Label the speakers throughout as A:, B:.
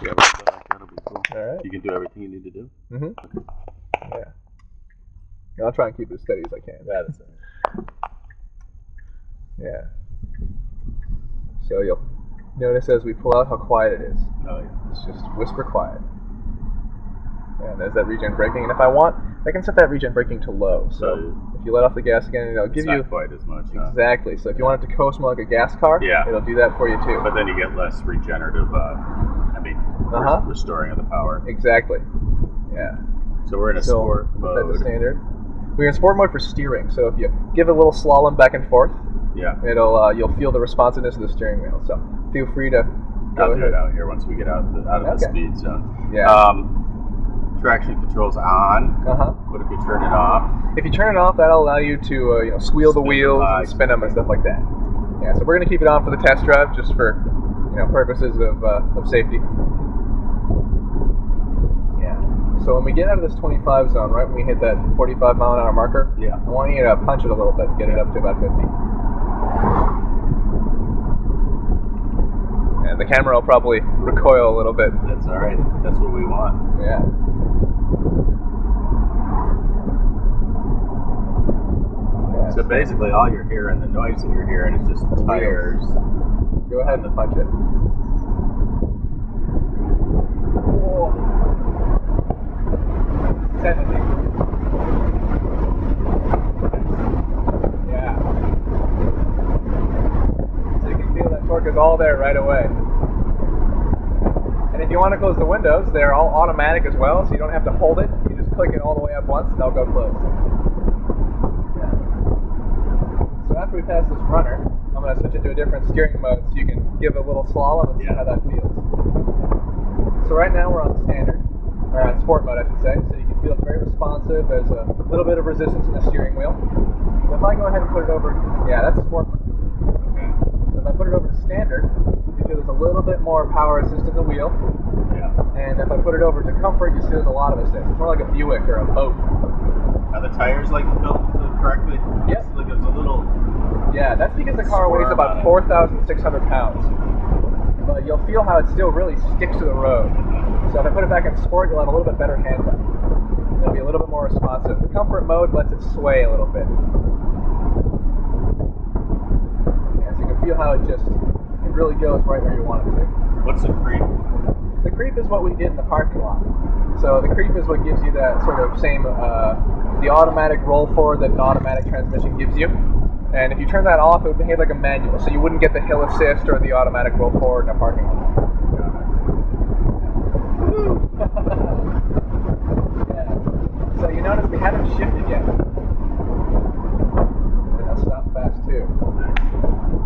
A: Yeah, that'll be cool.
B: All right.
A: You can do everything you need to do.
B: Mm-hmm. Yeah. I'll try and keep it as steady as I can.
A: That is it.
B: Yeah. So you'll notice as we pull out how quiet it is.
A: Oh, yeah.
B: It's just whisper quiet. And there's that regen braking. And if I want, I can set that regen braking to low. So if you let off the gas again, it'll give you...
A: It's not quite as much.
B: Exactly. So if you want it to coast more like a gas car, it'll do that for you too.
A: But then you get less regenerative, restoring of the power.
B: Exactly. Yeah.
A: So we're in a sport mode.
B: That's the standard. We're in sport mode for steering. So if you give it a little slalom back and forth, you'll feel the responsiveness of the steering wheel. So feel free to
A: I'll do it out here once we get out of the speed zone.
B: Yeah.
A: Traction controls on. What if you turn it off?
B: If you turn it off, that'll allow you to squeal the wheels and spin them and stuff like that. Yeah. So we're gonna keep it on for the test drive, just for purposes of safety. Yeah. So when we get out of this 25 zone, right when we hit that 45 mile an hour marker, I want you to punch it a little bit and get it up to about 50. And the camera will probably recoil a little bit.
A: That's all right. That's what we want.
B: Yeah.
A: So basically, all you're hearing, the noise that you're hearing, is just tires.
B: Go ahead and punch it. Whoa. 70. Yeah. So you can feel that torque is all there right away. And if you want to close the windows, they're all automatic as well, so you don't have to hold it. You just click it all the way up once, and they'll go closed. So after we pass this runner, I'm going to switch it to a different steering mode so you can give a little slalom and see how that feels. So right now we're on standard, or on sport mode I should say, so you can feel it's very responsive. There's a little bit of resistance in the steering wheel. So if I go ahead and put it over, that's sport mode. Okay. So if I put it over to standard, you feel there's a little bit more power assist in the wheel. Yeah. And if I put it over to comfort, you see there's a lot of assist. It's more like a Buick or a boat.
A: Are the tires built correctly?
B: Yes.
A: Like it's a little...
B: Yeah, that's because the car weighs about 4,600 pounds. But you'll feel how it still really sticks to the road. So if I put it back in sport, you'll have a little bit better handling. It'll be a little bit more responsive. The comfort mode lets it sway a little bit. Yeah, so you can feel how it really goes right where you want it to.
A: What's the creep?
B: The creep is what we did in the parking lot. So the creep is what gives you that sort of same, the automatic roll forward that an automatic transmission gives you. And if you turn that off, it would behave like a manual, so you wouldn't get the hill assist or the automatic roll forward in a parking lot. So you notice we haven't shifted yet. And I'll stop fast too.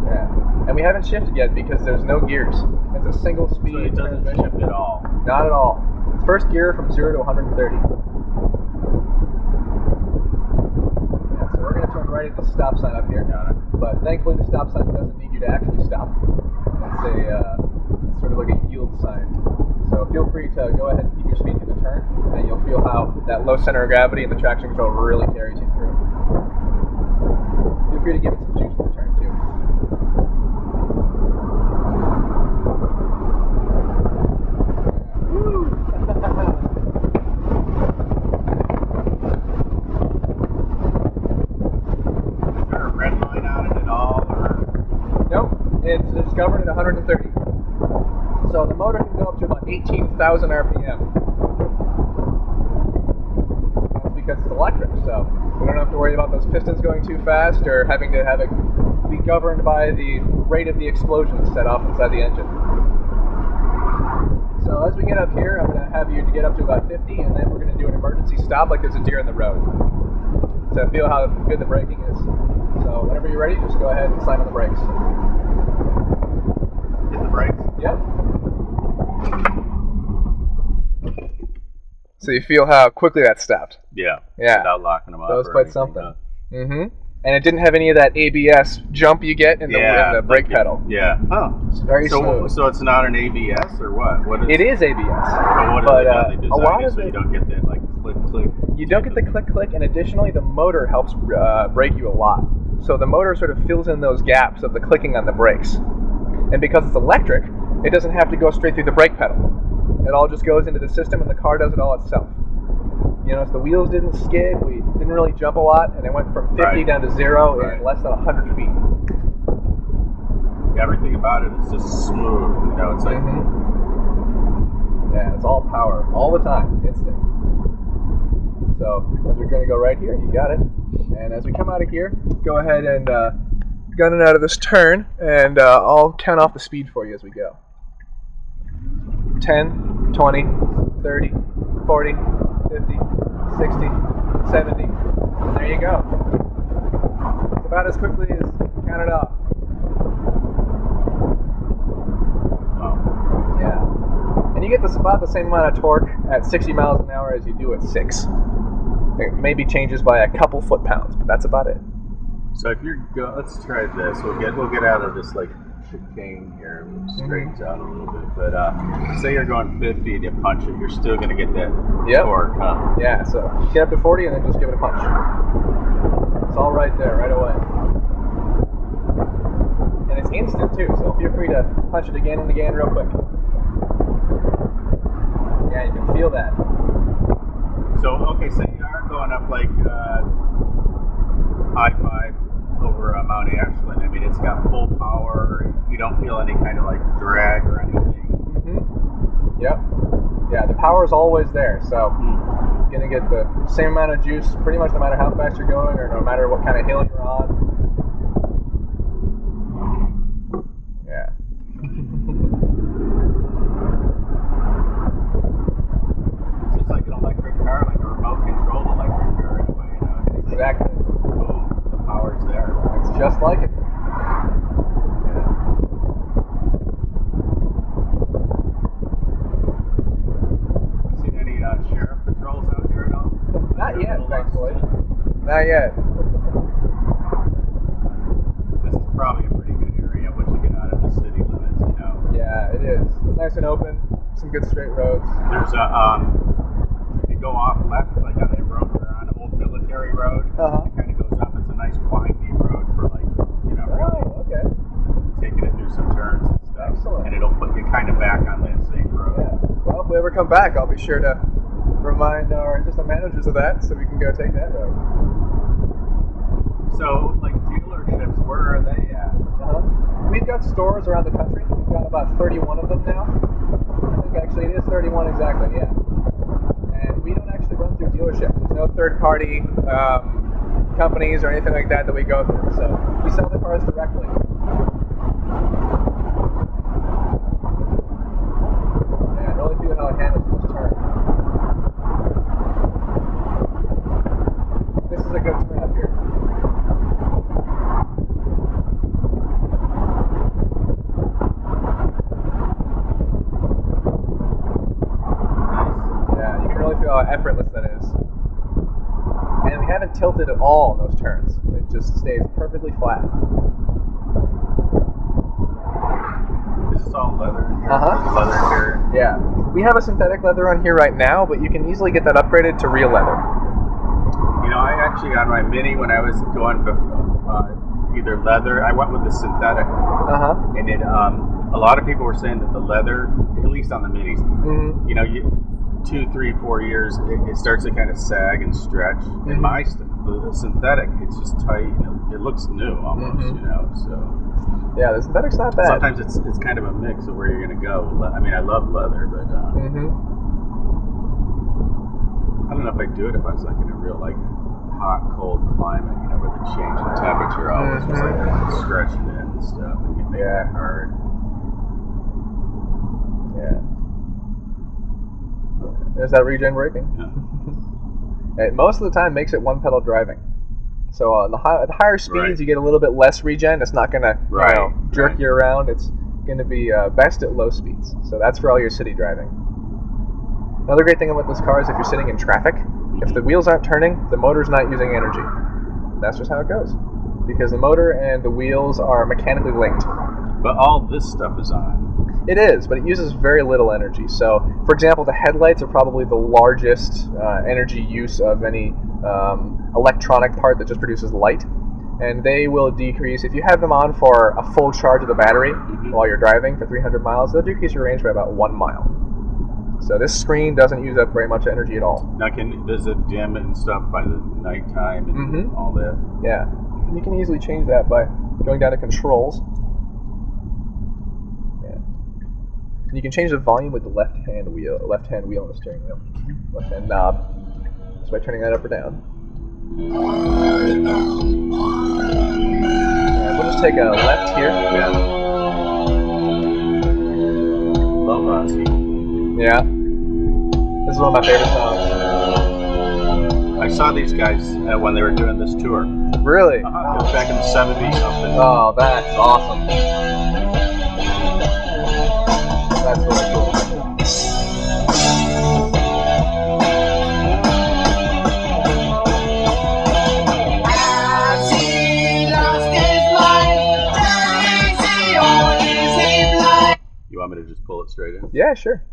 B: Yeah. And we haven't shifted yet because there's no gears. It's a single speed
A: so it doesn't
B: transmission.
A: shift at all?
B: Not at all. It's first gear from 0 to 130. Right at the stop sign up here, but thankfully the stop sign doesn't need you to actually stop. It's sort of like a yield sign. So feel free to go ahead and keep your speed through the turn, and you'll feel how that low center of gravity and the traction control really carries you through. Feel free to give it some juice in the turn too. It's governed at 130. So the motor can go up to about 18,000 RPM. That's because it's electric, so we don't have to worry about those pistons going too fast or having to have it be governed by the rate of the explosion set off inside the engine. So as we get up here, I'm going to have you to get up to about 50, and then we're going to do an emergency stop like there's a deer in the road. So feel how good the braking is. So whenever you're ready, just go ahead and slam on the brakes.
A: Hit the brakes?
B: Yep. So you feel how quickly that stopped.
A: Yeah.
B: Yeah.
A: Without locking them up.
B: That was quite something. Mm-hmm. And it didn't have any of that ABS jump you get in the brake pedal.
A: Yeah. Oh.
B: It's very smooth.
A: So it's not an ABS or what?
B: It is ABS.
A: But a lot of you don't get that like click click.
B: You don't get the click click, and additionally, the motor helps brake you a lot. So the motor sort of fills in those gaps of the clicking on the brakes. And because it's electric, it doesn't have to go straight through the brake pedal. It all just goes into the system, and the car does it all itself. You know, so the wheels didn't skid, we didn't really jump a lot, and it went from 50 down to 0 in less than 100 feet.
A: Everything about it is just smooth. You know, it's like
B: yeah, it's all power, all the time, instant. So as we're going to go right here, you got it. And as we come out of here, go ahead and gun it out of this turn, and I'll count off the speed for you as we go. 10, 20, 30, 40, 50, 60, 70. And there you go. It's about as quickly as count it off. Yeah. And you get about the same amount of torque at 60 miles an hour as you do at 6. It maybe changes by a couple foot-pounds, but that's about it.
A: So if you're let's try this. We'll get out of this like chicane here. We'll straightens out a little bit. But say you're going 50 and you punch it, you're still gonna get that torque, huh?
B: Yeah. So get up to 40 and then just give it a punch. It's all right there, right away. And it's instant too, so feel free to punch it again and again real quick. Yeah, you can feel that.
A: So okay, so you are going up like I-5 over Mount Ashland. I mean, it's got full power. You don't feel any kind of like drag or anything.
B: Yep. Yeah, the power is always there. So you're gonna get the same amount of juice, pretty much no matter how fast you're going or no matter what kind of hill you're on. Yeah.
A: It's like an electric car, like a remote controlled electric car in a way. You know?
B: Exactly.
A: The power's there.
B: It's just like it.
A: Seen any sheriff patrols out here at all?
B: Not yet, thankfully. Not yet.
A: This is probably a pretty good area once you get out of the city limits, you know.
B: Yeah, it is. It's nice and open. Some good straight roads.
A: There's a if you go off left, like on the road or on Old Military Road, it kind of goes up. It's a nice windy road for like, you know, really taking it through some turns and stuff.
B: Excellent.
A: And it'll put you kind of back on that same road.
B: Yeah. Well, if we ever come back, I'll be sure to remind our assistant managers of that so we can go take that road.
A: So, like dealerships, where are they at?
B: We've got stores around the country. We've got about 31 of them now. I think actually it is 31 exactly, yeah. And we don't actually run through dealerships. There's no third-party companies or anything like that we go through. So we sell the cars directly. Yeah, I really feel how it handles this turn. This is a good turn up here. Yeah, you can really feel how effortless that is. And we haven't tilted at all in those turns. It just stays perfectly flat.
A: Is this all leather in here? Leather here?
B: Yeah. We have a synthetic leather on here right now, but you can easily get that upgraded to real leather.
A: You know, I actually got my Mini when I was going either leather. I went with the synthetic. And it, a lot of people were saying that the leather, at least on the Minis, you know, 2, 3, 4 years, it starts to kind of sag and stretch. And my the synthetic, it's just tight. It looks new almost, you know. So
B: yeah, the synthetic's not bad.
A: Sometimes it's kind of a mix of where you're gonna go. I mean, I love leather, but I don't know if I'd do it if I was like in a real like hot, cold climate, you know, where the change in temperature always was like stretching it and stuff, and you make it hard.
B: Yeah. There's that regen braking. It most of the time makes it one pedal driving. So at the higher speeds, you get a little bit less regen. It's not going to jerk you around. It's going to be best at low speeds. So that's for all your city driving. Another great thing about this car is if you're sitting in traffic, if the wheels aren't turning, the motor's not using energy. That's just how it goes. Because the motor and the wheels are mechanically linked.
A: But all this stuff is on.
B: It is, but it uses very little energy. So, for example, the headlights are probably the largest energy use of any electronic part that just produces light. And they will decrease, if you have them on for a full charge of the battery while you're driving for 300 miles, they'll decrease your range by about 1 mile. So this screen doesn't use up very much energy at all.
A: Now, does it dim and stuff by the nighttime and all that?
B: Yeah. You can easily change that by going down to controls. Yeah. And you can change the volume with the left-hand wheel on the steering wheel. Left-hand knob. Just by turning that up or down. And we'll just take a left here.
A: Yeah. Love Ozzy.
B: Yeah. This is one of my favorite songs.
A: I saw these guys when they were doing this tour.
B: Really?
A: It was back in the 70s something.
B: Oh, that's awesome. That's really cool.
A: You want me to just pull it straight in?
B: Yeah, sure.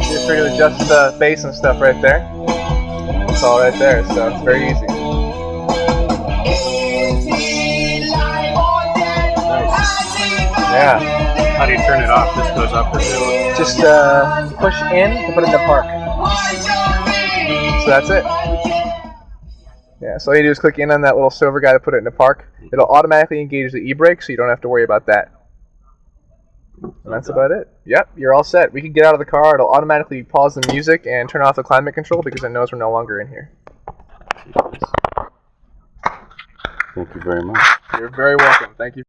B: Feel free to adjust the bass and stuff right there. It's all right there, so it's very easy.
A: Nice.
B: Yeah.
A: How do you turn it off? This goes up or down?
B: Just push in to put it in the park. So that's it. Yeah, so all you do is click in on that little silver guy to put it in the park. It'll automatically engage the e-brake, so you don't have to worry about that. And that's about it. Yep, you're all set. We can get out of the car. It'll automatically pause the music and turn off the climate control because it knows we're no longer in here.
A: Thank you very much.
B: You're very welcome. Thank you.